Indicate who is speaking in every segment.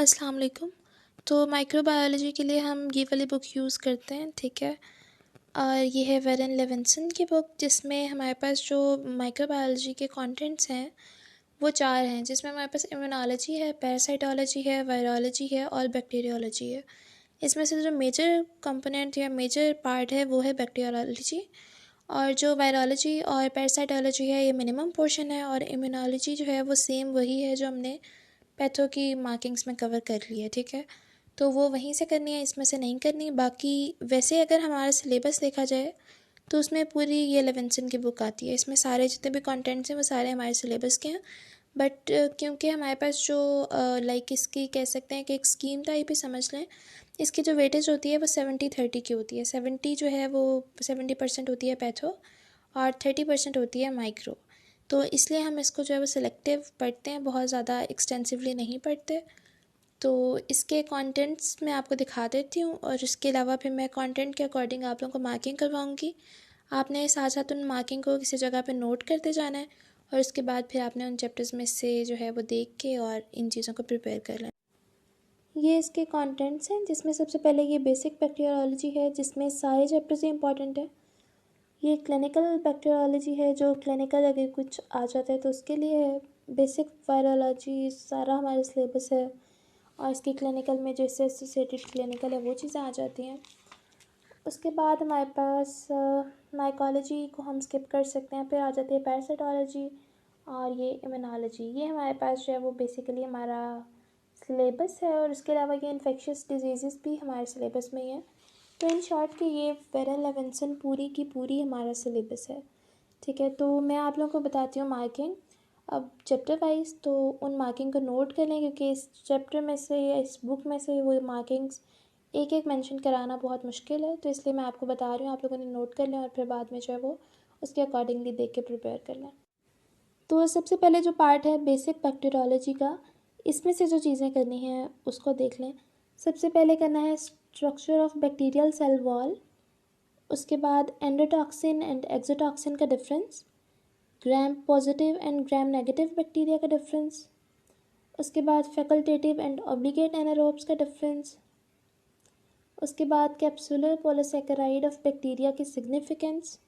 Speaker 1: अस्सलाम वालेकुम। तो माइक्रोबायोलॉजी के लिए हम ये वाली बुक यूज़ करते हैं, ठीक है। और ये है वेरन लेविंसन की बुक, जिसमें हमारे पास जो माइक्रोबायोलॉजी के कंटेंट्स हैं वो 4 हैं, जिसमें हमारे पास इम्यूनोलॉजी है, पैरासाइटोलॉजी है, वायरोलॉजी है और बैक्टीरियोलॉजी है। इसमें से जो मेजर कंपोनेंट या मेजर पार्ट है वो है बैक्टीरियोलॉजी, और जो वायरोलॉजी और पैरासाइटोलॉजी है ये मिनिमम पोर्शन है, और इम्यूनोलॉजी जो है वो सेम वही है जो हमने पैथो की मार्किंग्स में कवर कर ली है, ठीक है। तो वो वहीं से करनी है, इसमें से नहीं करनी। बाकी वैसे अगर हमारा सिलेबस देखा जाए तो उसमें पूरी ये लेविंसन की बुक आती है, इसमें सारे जितने भी कंटेंट्स हैं वो सारे हमारे सिलेबस के हैं। बट क्योंकि हमारे पास जो लाइक इसकी कह सकते हैं कि एक स्कीम टाइप ही समझ लें, इसकी जो वेटेज होती है वो 70-30 की होती है। 70 जो है वो 70% होती है पैथो और 30% होती है माइक्रो। तो इसलिए हम इसको जो है वो सिलेक्टिव पढ़ते हैं, बहुत ज़्यादा एक्सटेंसिवली नहीं पढ़ते। तो इसके कंटेंट्स मैं आपको दिखा देती हूँ, और इसके अलावा फिर मैं कंटेंट के अकॉर्डिंग आप लोगों को मार्किंग करवाऊँगी। आपने साथ साथ उन मार्किंग को किसी जगह पे नोट करते जाना है, और उसके बाद फिर आपने उन चैप्टर्स में से जो है वो देख के और इन चीज़ों को प्रिपेयर कर लेना। ये इसके कंटेंट्स हैं, जिसमें सबसे पहले ये बेसिक बैक्टीरियोलॉजी है, जिसमें सारे चैप्टर्स ही इंपॉर्टेंट है। ये क्लिनिकल बैक्टीरियोलॉजी है, जो क्लिनिकल अगर कुछ आ जाता है तो उसके लिए है। बेसिक वायरोलॉजी सारा हमारे सिलेबस है, और इसके क्लिनिकल में जो इससे एसोसिएटेड क्लिनिकल है वो चीज़ें आ जाती हैं। उसके बाद हमारे पास माइकोलॉजी को हम स्किप कर सकते हैं, फिर आ जाती है पैरासाइटोलॉजी और ये इम्यूनोलॉजी। ये हमारे पास जो है वो बेसिकली हमारा सिलेबस है, और इसके अलावा ये इन्फेक्शियस डिजीज़ भी हमारे सिलेबस में ही है। तो इन शॉर्ट कि ये वेरन लेविंसन पूरी की पूरी हमारा सिलेबस है, ठीक है। तो मैं आप लोगों को बताती हूँ मार्किंग अब चैप्टर वाइज। तो उन मार्किंग को नोट कर लें, क्योंकि इस चैप्टर में से या इस बुक में से वो मार्किंग्स एक एक मेंशन कराना बहुत मुश्किल है, तो इसलिए मैं आपको बता रही हूँ, आप लोगों ने नोट कर लें और फिर बाद में जो है वो उसके अकॉर्डिंगली देख के प्रिपेयर कर लें। तो सबसे पहले जो पार्ट है बेसिक बैक्टीरियोलॉजी का, इसमें से जो चीज़ें करनी हैं उसको देख लें। सबसे पहले करना है structure of bacterial cell wall, उसके बाद एंडोटॉक्सिन एंड एक्सोटॉक्सिन का difference, gram positive and gram negative bacteria का डिफरेंस, उसके बाद फैकल्टेटिव एंड ऑब्लिगेट एनारोब्स का डिफरेंस, उसके बाद कैप्सुलर पॉलीसैकेराइड ऑफ बैक्टीरिया की सिग्निफिकेंस,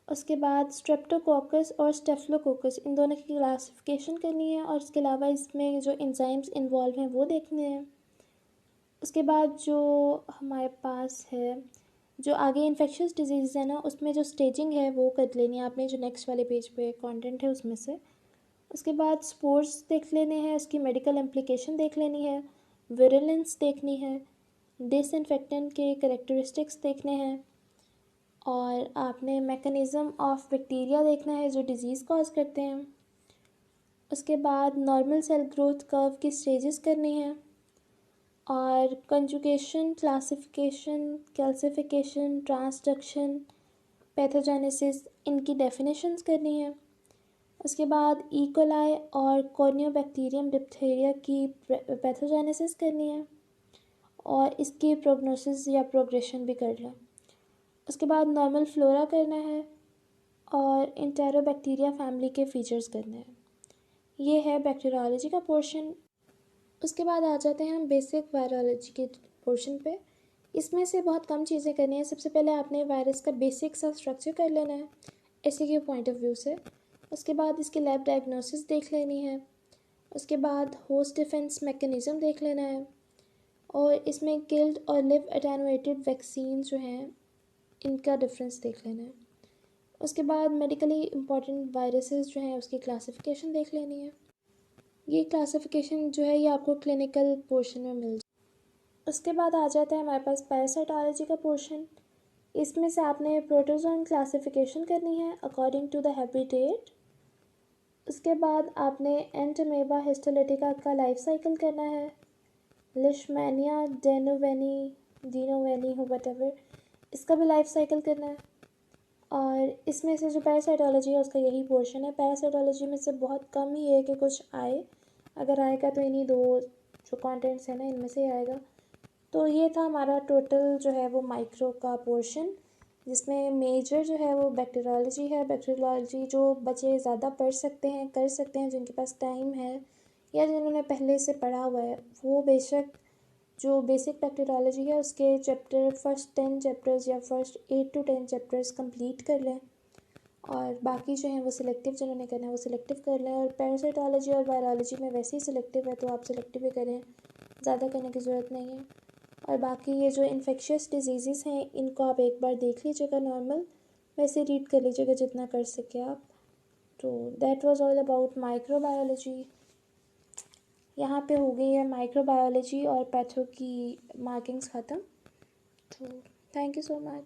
Speaker 1: उसके बाद स्ट्रेप्टोकोकस और स्टेफलोकोकस इन दोनों की क्लासिफिकेशन करनी है, और इसके अलावा इसमें जो एंजाइम्स इन्वॉल्व हैं वो देखने हैं। उसके बाद जो हमारे पास है जो आगे इन्फेक्शियस डिजीज़ है ना, उसमें जो स्टेजिंग है वो कर लेनी है आपने, जो नेक्स्ट वाले पेज पे कंटेंट है उसमें से। उसके बाद स्पोर्स देख लेने हैं, उसकी मेडिकल इम्प्लीकेशन देख लेनी है, विरुलेंस देखनी है, डिसइंफेक्टेंट के कैरेक्टरिस्टिक्स देखने हैं, और आपने मैकेनिज़्म ऑफ बैक्टीरिया देखना है जो डिज़ीज़ कॉज करते हैं। उसके बाद नॉर्मल सेल ग्रोथ कर्व की स्टेजेस करनी है, और conjugation, classification, calcification, transduction, pathogenesis इनकी डेफिनेशंस करनी है। उसके बाद इकोलाई और कॉर्नियोबैक्टीरियम डिप्थीरिया की पैथोजेनेसिस करनी है, और इसकी प्रोग्नोसिस या प्रोग्रेशन भी कर लें। उसके बाद नॉर्मल फ्लोरा करना है, और इंटेरोबैक्टीरिया फैमिली के फीचर्स करने हैं। ये है बैक्टीरियोलॉजी का पोर्शन। उसके बाद आ जाते हैं हम बेसिक वायरोलॉजी के पोर्शन पे। इसमें से बहुत कम चीज़ें करनी है। सबसे पहले आपने वायरस का बेसिक सा स्ट्रक्चर कर लेना है ऐसे के पॉइंट ऑफ व्यू से। उसके बाद इसकी लैब डायग्नोसिस देख लेनी है। उसके बाद होस्ट डिफेंस मैकेनिज़्म देख लेना है, और इसमें किल्ड और लिव अटेनुएटेड वैक्सीन जो हैं इनका डिफरेंस देख लेना है। उसके बाद मेडिकली इम्पॉर्टेंट वायरसेस जो हैं उसकी क्लासिफिकेशन देख लेनी है। ये क्लासिफिकेशन जो है ये आपको क्लिनिकल पोर्शन में मिल जाए। उसके बाद आ जाता है हमारे पास पैरासाइटोलॉजी का पोर्शन। इसमें से आपने प्रोटोजोन क्लासिफिकेशन करनी है अकॉर्डिंग टू द हैबिटेट। उसके बाद आपने एंटमेबा हिस्टोलिटिका का लाइफ साइकिल करना है। लिशमैनिया डिनोवेनी हो वटेवर, इसका भी लाइफ साइकिल करना है। और इसमें से जो पैरासाइटोलॉजी है उसका यही पोर्शन है। पैरासाइटोलॉजी में से बहुत कम ही है कि कुछ आए, अगर आएगा तो इन्हीं दो जो कंटेंट्स है ना इनमें से ही आएगा। तो ये था हमारा टोटल जो है वो माइक्रो का पोर्शन, जिसमें मेजर जो है वो बैक्टीरियोलॉजी है। बैक्टीरियोलॉजी जो बच्चे ज़्यादा पढ़ सकते हैं कर सकते हैं, जिनके पास टाइम है या जिन्होंने पहले से पढ़ा हुआ है वो बेशक जो बेसिक बैक्टीरियोलॉजी है उसके चैप्टर फर्स्ट 10 चैप्टर्स या फर्स्ट 8 to 10 चैप्टर्स कंप्लीट कर लें, और बाकी जो हैं वो सिलेक्टिव जिन्होंने करना है वो सिलेक्टिव कर लें। और पैरासाइटोलॉजी और वायरोलॉजी में वैसे ही सिलेक्टिव है तो आप सिलेक्टिव ही करें, ज़्यादा करने की ज़रूरत नहीं है। और बाकी ये जो इन्फेक्शियस डिजीज़ हैं इनको आप एक बार देख लीजिएगा, नॉर्मल वैसे रीड कर लीजिएगा जितना कर सके आप। तो that was all about microbiology. यहाँ पे हो गई है माइक्रोबायोलॉजी और पैथो की मार्किंग्स ख़त्म। तो थैंक यू सो मच।